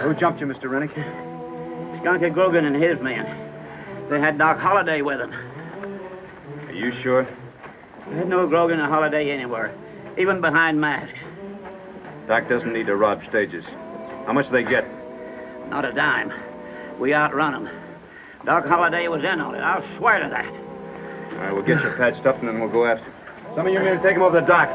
Who jumped you, Mr. Rennick? Skunky Grogan and his men. They had Doc Holliday with them. Are you sure? There's no Grogan or Holliday anywhere, even behind masks. Doc doesn't need to rob stages. How much do they get? Not a dime. We outrun them. Doc Holliday was in on it. I'll swear to that. All right, we'll get you patched up and then we'll go after him. Some of you men take him over the dock.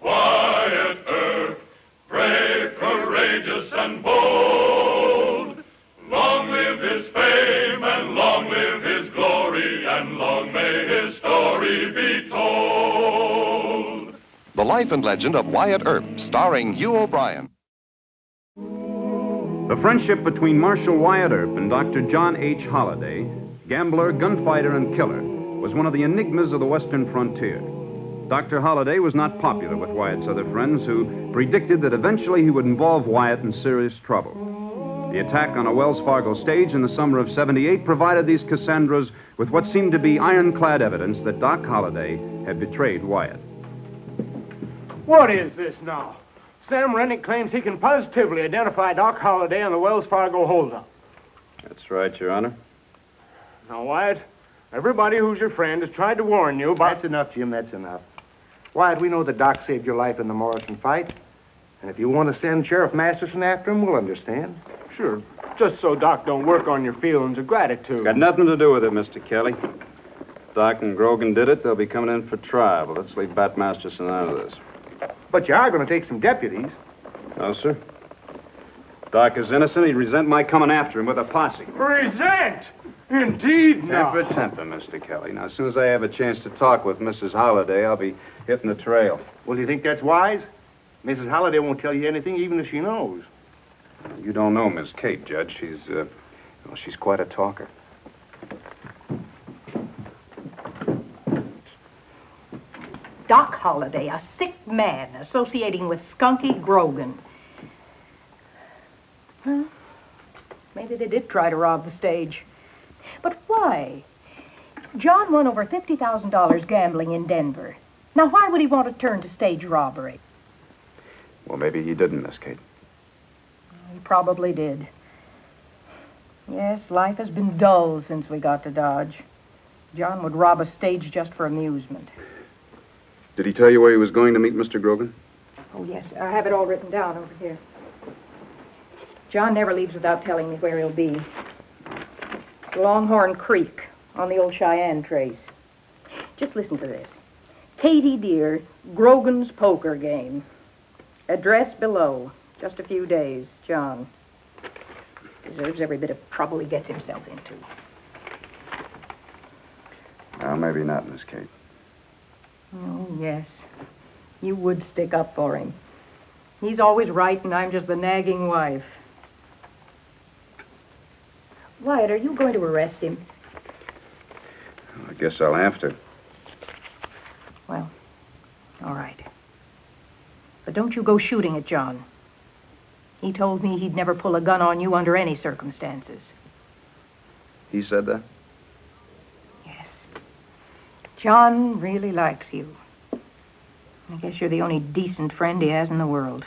Wyatt Earp, brave, courageous, and bold. Long live his fame, and long live his glory, and long may his story be told. The Life and Legend of Wyatt Earp, starring Hugh O'Brien. The friendship between Marshal Wyatt Earp and Dr. John H. Holliday, gambler, gunfighter, and killer, was one of the enigmas of the Western frontier. Dr. Holliday was not popular with Wyatt's other friends, who predicted that eventually he would involve Wyatt in serious trouble. The attack on a Wells Fargo stage in the summer of '78 provided these Cassandras with what seemed to be ironclad evidence that Doc Holliday had betrayed Wyatt. What is this now? Sam Rennick claims he can positively identify Doc Holliday on the Wells Fargo holdup. That's right, Your Honor. Now, Wyatt, everybody who's your friend has tried to warn you about... That's enough, Jim, that's enough. Wyatt, we know that Doc saved your life in the Morrison fight. And if you want to send Sheriff Masterson after him, we'll understand. Sure, just so Doc don't work on your feelings of gratitude. Got nothing to do with it, Mr. Kelly. Doc and Grogan did it. They'll be coming in for trial. But let's leave Bat Masterson out of this. But you are going to take some deputies. No, sir. Doc is innocent. He'd resent my coming after him with a posse. Resent? Indeed not. Temper, Mr. Kelly. Now, as soon as I have a chance to talk with Mrs. Holliday, I'll be hitting the trail. Well, do you think that's wise? Mrs. Holliday won't tell you anything, even if she knows. You don't know Miss Kate, Judge. She's quite a talker. Doc Holliday, a sick man associating with Skunky Grogan. Well, maybe they did try to rob the stage. But why? John won over $50,000 gambling in Denver. Now, why would he want to turn to stage robbery? Well, maybe he didn't, Miss Kate. He probably did. Yes, life has been dull since we got to Dodge. John would rob a stage just for amusement. Did he tell you where he was going to meet Mr. Grogan? Oh, yes, I have it all written down over here. John never leaves without telling me where he'll be. Longhorn Creek, on the old Cheyenne Trace. Just listen to this. Katie Deer, Grogan's poker game. Address below. Just a few days, John. Deserves every bit of trouble he gets himself into. Well, maybe not, Miss Kate. Oh, yes. You would stick up for him. He's always right, and I'm just the nagging wife. Wyatt, are you going to arrest him? I guess I'll have to. Well, all right. But don't you go shooting at John. He told me he'd never pull a gun on you under any circumstances. He said that? Yes. John really likes you. I guess you're the only decent friend he has in the world.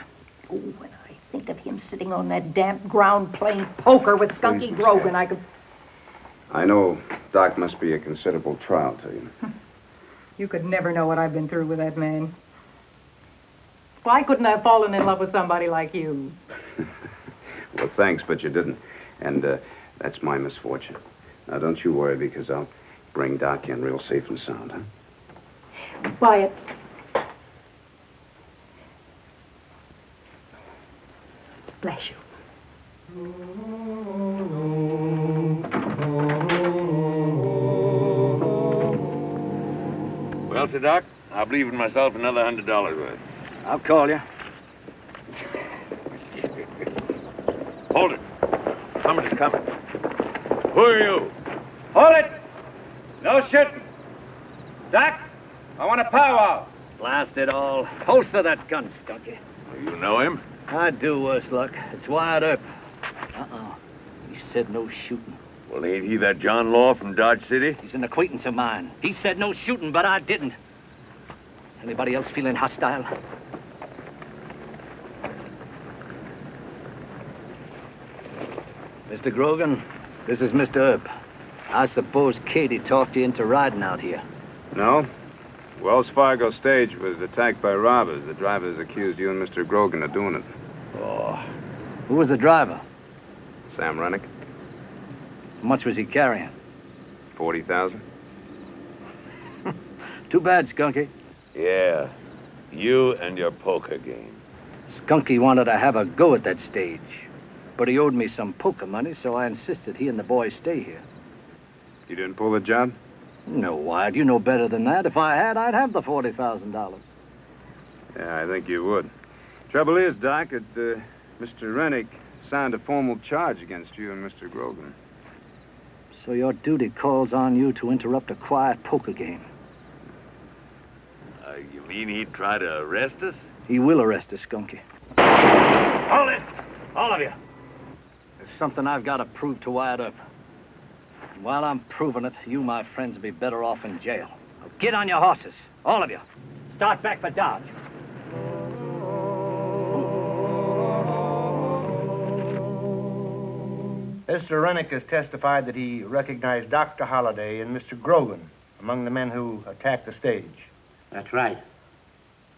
Oh, when I think of him sitting on that damp ground playing poker with Skunky Grogan, I could... I know Doc must be a considerable trial to you. You could never know what I've been through with that man. Why couldn't I have fallen in love with somebody like you? Well, thanks, but you didn't. And that's my misfortune. Now, don't you worry, because I'll bring Doc in real safe and sound, huh? Wyatt. Bless you. Well, Sir Doc, I believe in myself another $100 worth. I'll call you. Hold it. Somebody's coming. Who are you? Hold it! No shooting. Doc, I want a powwow. Blast it all. Holster that gun, Skunky. You know him? I do, worse luck. It's Wyatt Earp. Uh-oh. He said no shooting. Well, ain't he that John Law from Dodge City? He's an acquaintance of mine. He said no shooting, but I didn't. Anybody else feeling hostile? Mr. Grogan, this is Mr. Earp. I suppose Katie talked you into riding out here. No. Wells Fargo stage was attacked by robbers. The drivers accused you and Mr. Grogan of doing it. Oh. Who was the driver? Sam Rennick, How much was he carrying? 40,000. Too bad, Skunky. Yeah. You and your poker game. Skunky wanted to have a go at that stage. But he owed me some poker money, so I insisted he and the boys stay here. You didn't pull the job? No, Wyatt, you know better than that. If I had, I'd have the $40,000. Yeah, I think you would. Trouble is, Doc, that Mr. Rennick signed a formal charge against you and Mr. Grogan. So your duty calls on you to interrupt a quiet poker game. You mean he'd try to arrest us? He will arrest us, Skunky. Hold it! All of you! There's something I've got to prove to Wyatt Earp. And while I'm proving it, you, my friends, will be better off in jail. Now get on your horses, all of you. Start back for Dodge. Mr. Rennick has testified that he recognized Dr. Holliday and Mr. Grogan among the men who attacked the stage. That's right.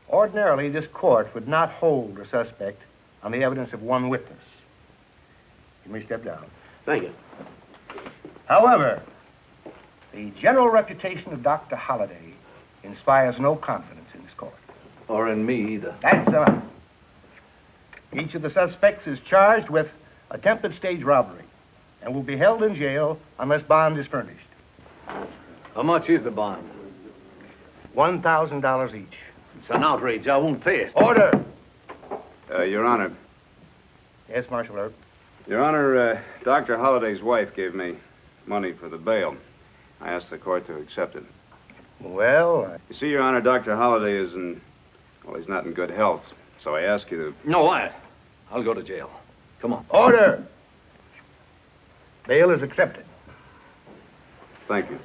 Ordinarily, this court would not hold a suspect on the evidence of one witness. You may step down. Thank you. However, the general reputation of Dr. Holliday inspires no confidence in this court. Or in me either. That's enough. Each of the suspects is charged with attempted stage robbery and will be held in jail unless bond is furnished. How much is the bond? $1,000 each. It's an outrage. I won't pay it. Order! Your Honor. Yes, Marshal Earp. Your Honor, Dr. Holliday's wife gave me money for the bail. I asked the court to accept it. Well, You see, Your Honor, Dr. Holliday is in... Well, he's not in good health. So I ask you to... No, Wyatt. I'll go to jail. Come on. Order! Bail is accepted. Thank you.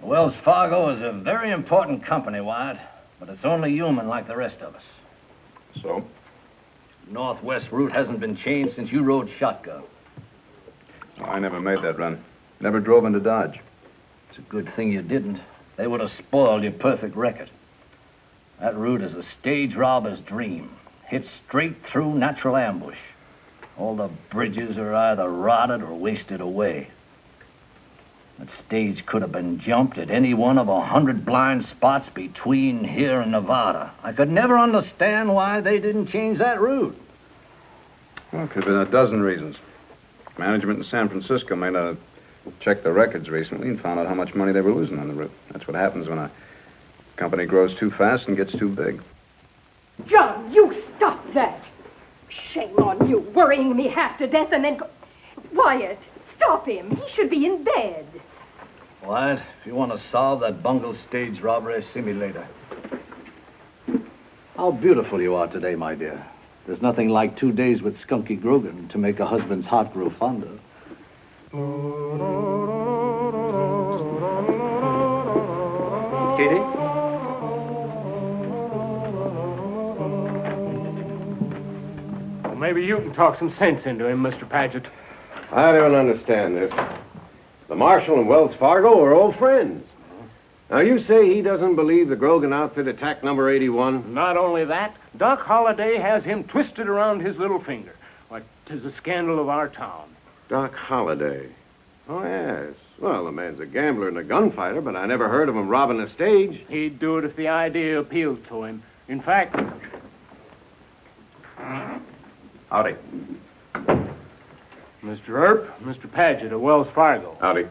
Wells Fargo is a very important company, Wyatt, but it's only human like the rest of us. So? Northwest route hasn't been changed since you rode shotgun. I never made that run. Never drove into Dodge. It's a good thing you didn't. They would have spoiled your perfect record. That route is a stage robber's dream. Hit straight through natural ambush. All the bridges are either rotted or wasted away. That stage could have been jumped at any one of 100 blind spots between here and Nevada. I could never understand why they didn't change that route. Well, it could have been a dozen reasons. Management in San Francisco may not have checked the records recently and found out how much money they were losing on the route. That's what happens when a company grows too fast and gets too big. John, you stop that. Shame on you, worrying me half to death and then... Wyatt, stop him. He should be in bed. Wyatt, if you want to solve that bungled stage robbery, see me later. How beautiful you are today, my dear. There's nothing like 2 days with Skunky Grogan to make a husband's heart grow fonder. Katie? Well, maybe you can talk some sense into him, Mr. Paget. I don't understand this. The Marshal and Wells Fargo are old friends. Now, you say he doesn't believe the Grogan outfit attacked number 81? Not only that, Doc Holliday has him twisted around his little finger, like 'tis a scandal of our town. Doc Holliday. Oh, yes. Well, the man's a gambler and a gunfighter, but I never heard of him robbing a stage. He'd do it if the idea appealed to him. In fact... Howdy. Mr. Earp, Mr. Paget of Wells Fargo. Howdy.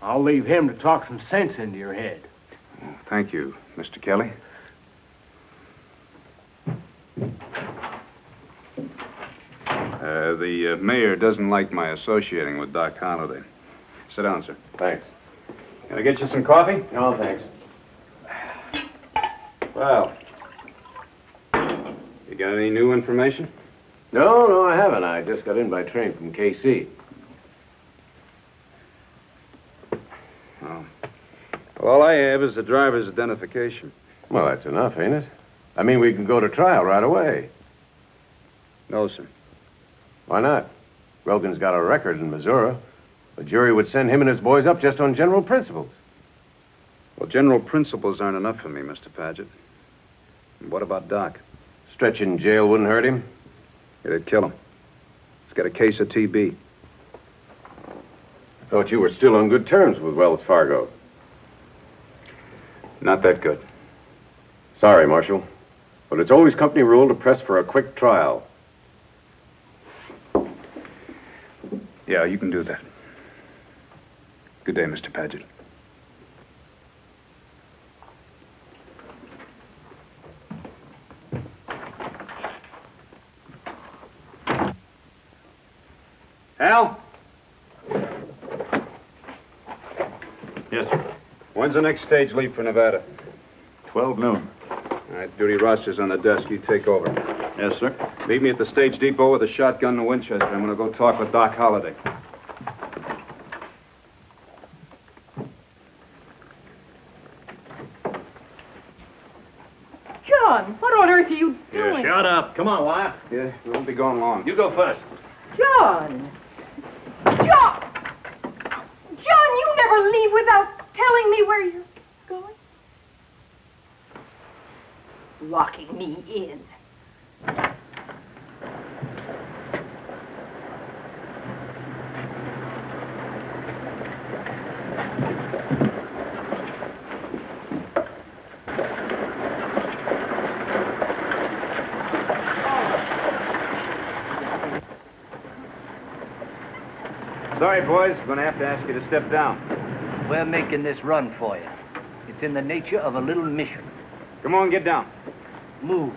I'll leave him to talk some sense into your head. Thank you, Mr. Kelly. The mayor doesn't like my associating with Doc Holliday. Sit down, sir. Thanks. Can I get you some coffee? No, thanks. Well, you got any new information? No, I haven't. I just got in by train from KC. Oh. Well, all I have is the driver's identification. Well, that's enough, ain't it? I mean, we can go to trial right away. No, sir. Why not? Rogan's got a record in Missouri. The jury would send him and his boys up just on general principles. Well, general principles aren't enough for me, Mr. Paget. And what about Doc? Stretch in jail wouldn't hurt him. It'd kill him. He's got a case of TB. I thought you were still on good terms with Wells Fargo. Not that good. Sorry, Marshal. But it's always company rule to press for a quick trial. Yeah, you can do that. Good day, Mr. Paget. Al? Yes, sir. When's the next stage leave for Nevada? 12 noon. All right, duty roster's on the desk. You take over. Yes, sir. Meet me at the stage depot with a shotgun and a Winchester. I'm going to go talk with Doc Holliday. John, what on earth are you doing? Shut up. Come on, Wyatt. Yeah, we won't be going long. You go first. John! John, you never leave without telling me where you're going. Locking me in. Sorry, boys. I'm going to have to ask you to step down. We're making this run for you. It's in the nature of a little mission. Come on, get down. Move.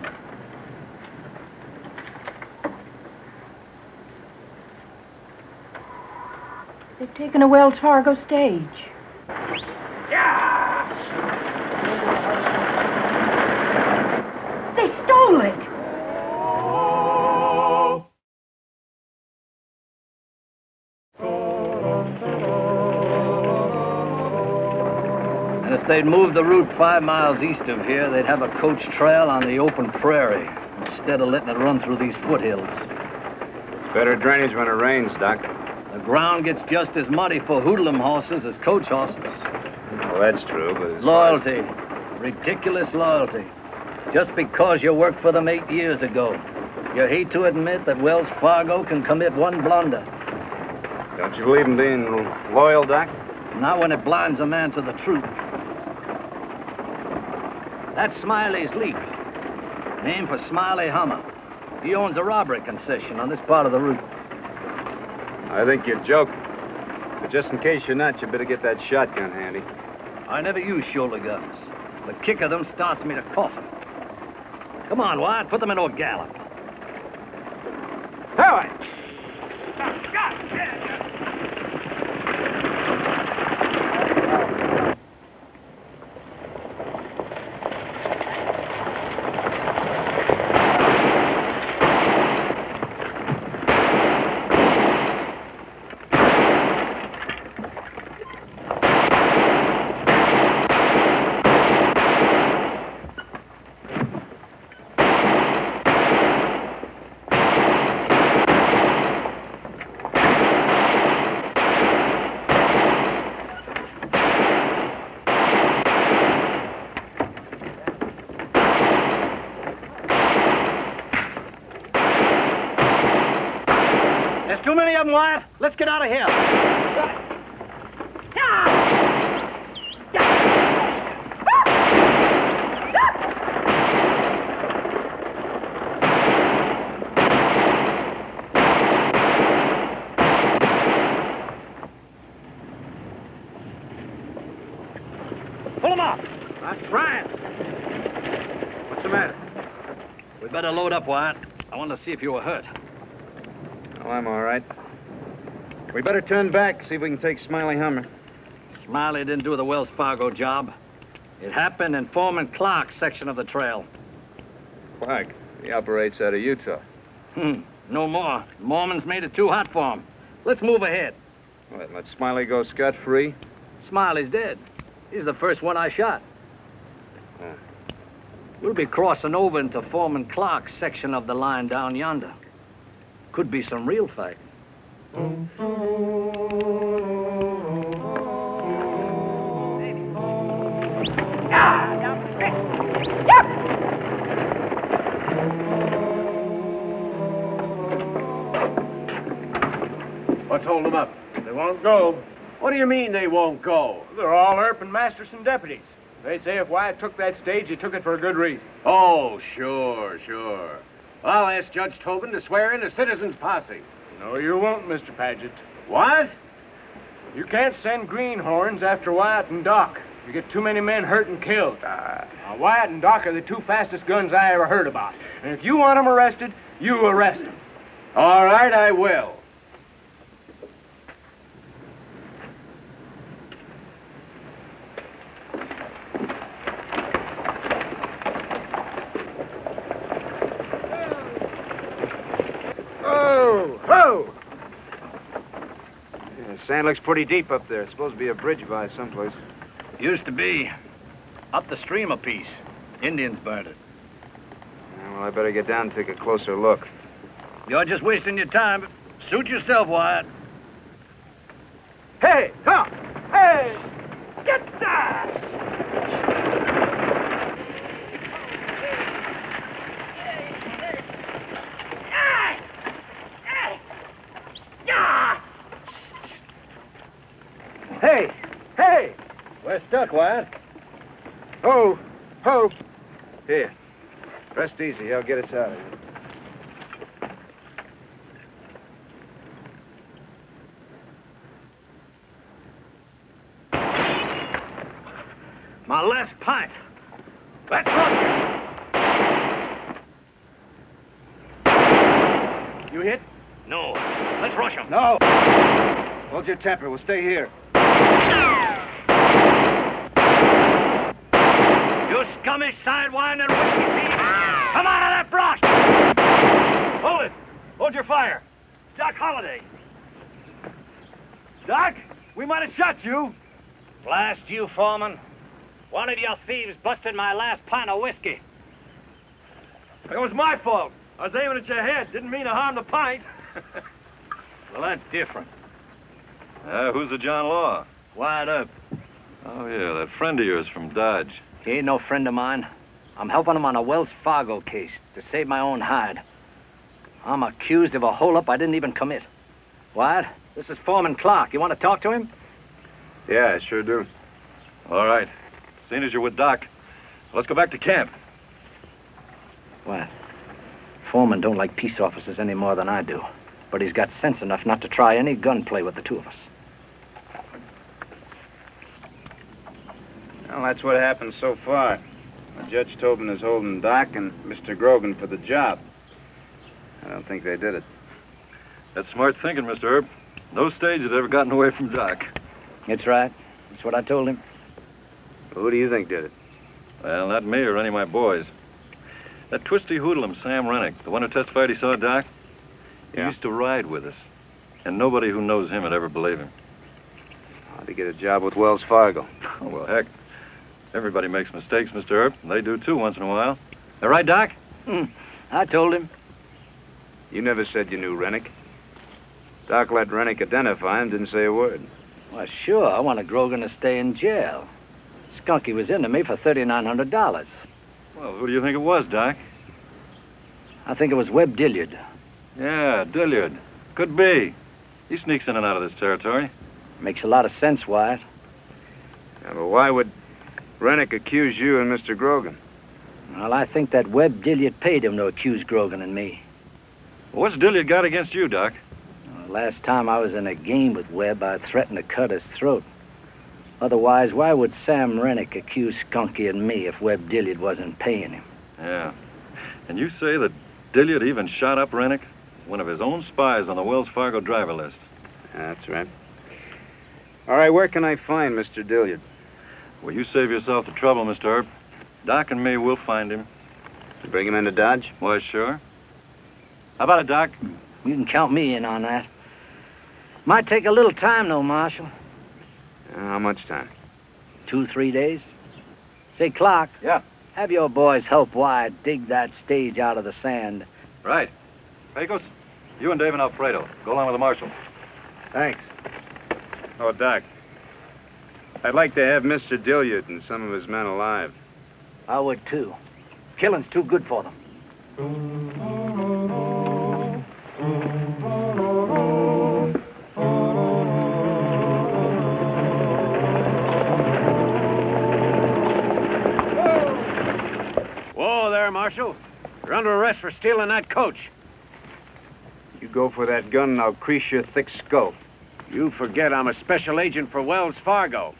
They've taken a Wells Fargo stage. They stole it. And if they'd moved the route 5 miles east of here, they'd have a coach trail on the open prairie instead of letting it run through these foothills. It's better drainage when it rains, Doc. The ground gets just as muddy for hoodlum horses as coach horses. Well, that's true, but... Loyalty. Ridiculous loyalty. Just because you worked for them 8 years ago. You hate to admit that Wells Fargo can commit one blunder. Don't you believe in being loyal, Doc? Not when it blinds a man to the truth. That's Smiley's leap. Named for Smiley Hummer. He owns a robbery concession on this part of the route. I think you're joking. But just in case you're not, you better get that shotgun handy. I never use shoulder guns. The kick of them starts me to coughing. Come on, Wyatt, put them into a gallop. All right. Too many of them, Wyatt. Let's get out of here. Pull them off. I'm trying. What's the matter? We better load up, Wyatt. I want to see if you were hurt. Well, I'm all right. We better turn back, see if we can take Smiley Hummer. Smiley didn't do the Wells Fargo job. It happened in Foreman Clark's section of the trail. Clark, he operates out of Utah. No more. The Mormons made it too hot for him. Let's move ahead. What, let Smiley go scot-free? Smiley's dead. He's the first one I shot. We'll be crossing over into Foreman Clark's section of the line down yonder. Could be some real fight. What's holding them up? They won't go. What do you mean they won't go? They're all Earp and Masterson deputies. They say if Wyatt took that stage, he took it for a good reason. Oh, sure. I'll ask Judge Tobin to swear in a citizen's posse. No, you won't, Mr. Paget. What? You can't send greenhorns after Wyatt and Doc. You get too many men hurt and killed. Now, Wyatt and Doc are the two fastest guns I ever heard about. And if you want them arrested, you arrest them. All right, I will. Sand looks pretty deep up there. It's supposed to be a bridge by someplace. Used to be. Up the stream a piece. Indians burned it. Yeah, well, I better get down and take a closer look. You're just wasting your time. Suit yourself, Wyatt. Hey, come! Hey! Get that! Hey! We're stuck, Wyatt. Ho! Here. Rest easy. I'll get us out of here. My last pint. Let's run. You hit? No. Let's rush him. No! Hold your temper. We'll stay here. You scummy, sidewinding whiskey thief! Come out of that brush! Hold it! Hold your fire! Doc Holliday! Doc, we might have shot you. Blast you, Foreman. One of your thieves busted my last pint of whiskey. It was my fault. I was aiming at your head. Didn't mean to harm the pint. Well, that's different. Who's the John Law? Wyatt Earp. Oh, yeah, that friend of yours from Dodge. He ain't no friend of mine. I'm helping him on a Wells Fargo case to save my own hide. I'm accused of a holdup I didn't even commit. Wyatt, this is Foreman Clark. You want to talk to him? Yeah, I sure do. All right. Seeing as you're with Doc, let's go back to camp. Wyatt, Foreman don't like peace officers any more than I do. But he's got sense enough not to try any gunplay with the two of us. Well, that's what happened so far. Judge Tobin is holding Doc and Mr. Grogan for the job. I don't think they did it. That's smart thinking, Mr. Earp. No stage had ever gotten away from Doc. That's right. That's what I told him. Well, who do you think did it? Well, not me or any of my boys. That twisty hoodlum, Sam Rennick, the one who testified he saw Doc, he used to ride with us. And nobody who knows him would ever believe him. How'd he get a job with Wells Fargo? Oh, well, heck. Everybody makes mistakes, Mr. Earp, and they do too once in a while. All right, Doc? I told him. You never said you knew Rennick. Doc let Rennick identify him, didn't say a word. Well, sure. I wanted Grogan to stay in jail. Skunky was into me for $3,900. Well, who do you think it was, Doc? I think it was Webb Dilliard. Yeah, Dilliard. Could be. He sneaks in and out of this territory. Makes a lot of sense, Wyatt. Yeah, but why would Rennick accuse you and Mr. Grogan? Well, I think that Webb Dilliard paid him to accuse Grogan and me. Well, what's Dilliard got against you, Doc? Last time I was in a game with Webb, I threatened to cut his throat. Otherwise, why would Sam Rennick accuse Skunky and me if Webb Dilliard wasn't paying him? Yeah. And you say that Dilliard even shot up Rennick? one of his own spies on the Wells Fargo driver list. That's right. All right, where can I find Mr. Dilliard? Well, you save yourself the trouble, Mr. Earp. Doc and me will find him. You bring him into Dodge? Why, sure. How about it, Doc? You can count me in on that. Might take a little time, though, Marshal. How much time? 2-3 days. Say, Clark. Yeah? Have your boys help Wyatt dig that stage out of the sand. Right. Pecos, you and Dave and Alfredo. Go along with the marshal. Thanks. Oh, Doc. I'd like to have Mr. Dilliard and some of his men alive. I would, too. Killing's too good for them. Whoa there, Marshal. You're under arrest for stealing that coach. You go for that gun and I'll crease your thick skull. You forget I'm a special agent for Wells Fargo.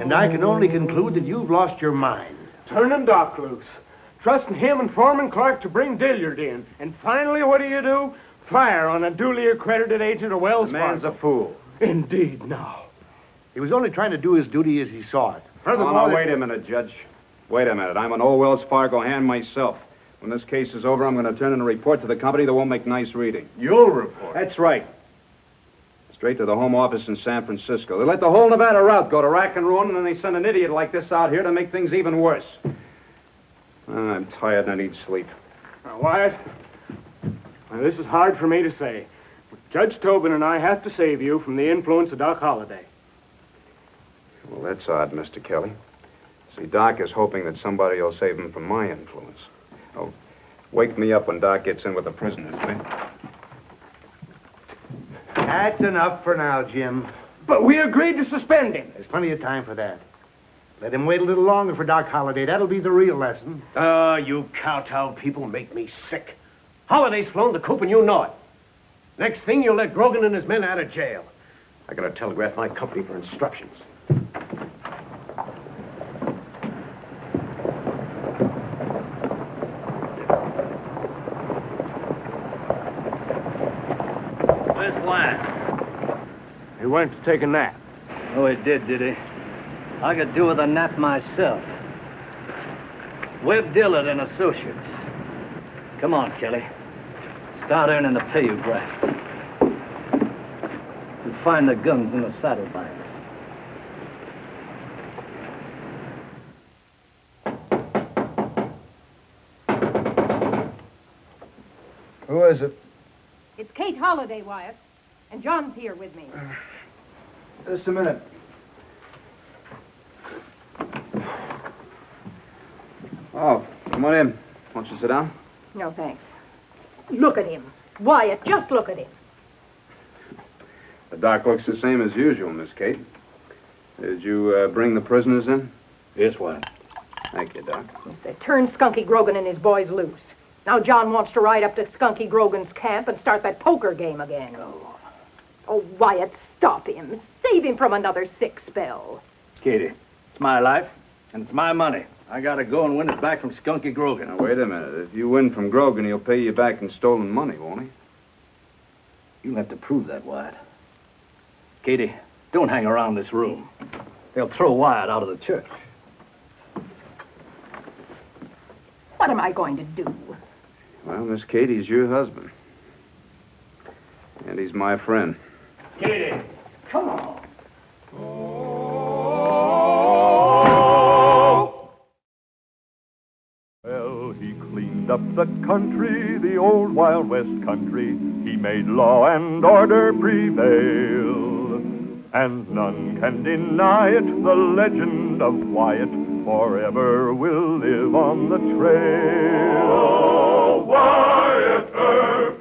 And I can only conclude that you've lost your mind. Turning Doc loose. Trusting him and Foreman Clark to bring Dilliard in. And finally, what do? Fire on a duly accredited agent of Wells Fargo. The man's a fool. Indeed, now. He was only trying to do his duty as he saw it. Furthermore, wait a minute, Judge. Wait a minute. I'm an old Wells Fargo hand myself. When this case is over, I'm going to turn in a report to the company that won't make nice reading. You'll report. That's right. Straight to the home office in San Francisco. They let the whole Nevada route go to rack and ruin, and then they send an idiot like this out here to make things even worse. I'm tired and I need sleep. Now, Wyatt, this is hard for me to say. But Judge Tobin and I have to save you from the influence of Doc Holliday. Well, that's odd, Mr. Kelly. See, Doc is hoping that somebody will save him from my influence. Oh, wake me up when Doc gets in with the prisoners, eh? That's enough for now, Jim. But we agreed to suspend him. There's plenty of time for that. Let him wait a little longer for Doc Holliday. That'll be the real lesson. You kowtow people make me sick. Holliday's flown the coop and you know it. Next thing, you'll let Grogan and his men out of jail. I gotta telegraph my company for instructions. Where's Wyatt? He went to take a nap. Oh, he did he? I could do with a nap myself. Webb Dillard and Associates. Come on, Kelly. Start earning the pay you graft. You'll find the guns in the saddlbag. Who is it? It's Kate Holliday, Wyatt. And John's here with me. Just a minute. Oh, come on in. Won't you sit down? No, thanks. Look at him. Wyatt, just look at him. The doc looks the same as usual, Miss Kate. Did you bring the prisoners in? Yes, Wyatt. Thank you, Doc. They turned Skunky Grogan and his boys loose. Now John wants to ride up to Skunky Grogan's camp and start that poker game again. Oh, Wyatt, stop him. Save him from another sick spell. Katie, it's my life, and it's my money. I gotta go and win it back from Skunky Grogan. Now, wait a minute. If you win from Grogan, he'll pay you back in stolen money, won't he? You'll have to prove that, Wyatt. Katie, don't hang around this room. They'll throw Wyatt out of the church. What am I going to do? Well, Miss Kate, he's your husband. And he's my friend. Katie. Come on. Well, he cleaned up the country, the old Wild West country. He made law and order prevail. and none can deny it. The legend of Wyatt forever will live on the trail. Oh, Wyatt Earp,